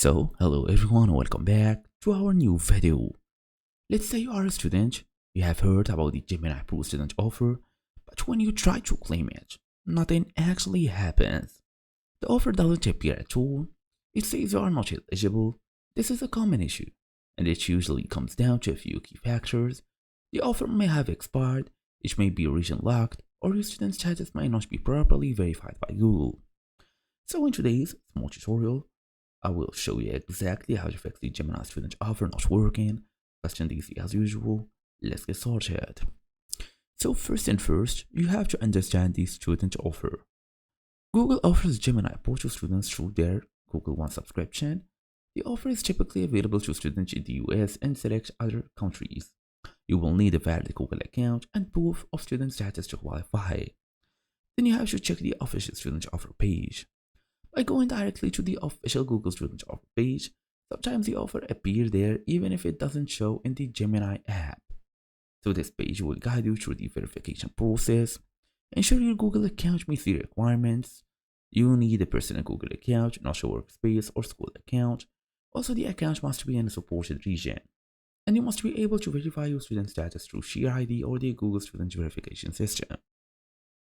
So, hello everyone, welcome back to our new video. Let's say you are a student, you have heard about the Gemini Pro student offer, but when you try to claim it, nothing actually happens. The offer doesn't appear at all, it says you are not eligible. This is a common issue, and it usually comes down to a few key factors. The offer may have expired, it may be region locked, or your student status may not be properly verified by Google. So in today's small tutorial, I will show you exactly how to fix the Gemini student offer not working. Question easy as usual. Let's get started. So first and first, you have to understand the student offer. Google offers Gemini Pro to students through their Google One subscription. The offer is typically available to students in the US and select other countries. You will need a valid Google account and proof of student status to qualify. Then you have to check the official student offer page. By going directly to the official Google Student Offer page, sometimes the offer appears there even if it doesn't show in the Gemini app. So this page will guide you through the verification process. Ensure your Google account meets the requirements. You need a personal Google account, not a workspace or school account. Also, the account must be in a supported region. And you must be able to verify your student status through Share ID or the Google Student Verification System.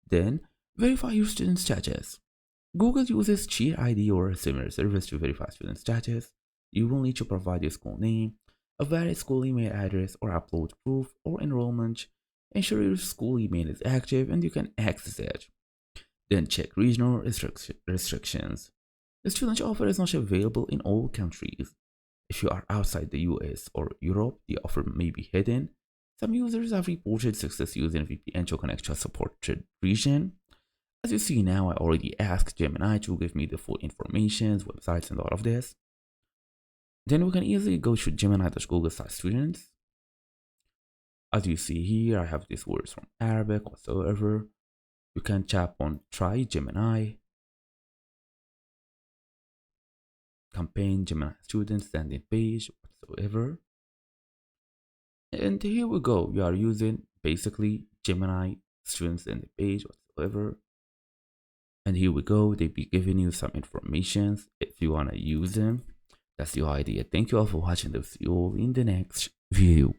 Then, verify your student status. Google uses Cheer ID or a similar service to verify student status. You will need to provide your school name, a valid school email address, or upload proof or enrollment. Ensure your school email is active and you can access it. Then check regional restrictions. The student offer is not available in all countries. If you are outside the US or Europe, the offer may be hidden. Some users have reported success using VPN to connect to a supported region. As you see now, I already asked Gemini to give me the full information, websites, and all of this. Then we can easily go to Gemini.google/students. As you see here, I have these words from Arabic whatsoever. You can tap on Try Gemini, Campaign Gemini Students landing page whatsoever. And here we go. You are using basically Gemini Students landing page whatsoever. And here we go, they be giving you some information if you want to use them. That's the idea. Thank you all for watching. I'll see you all in the next video.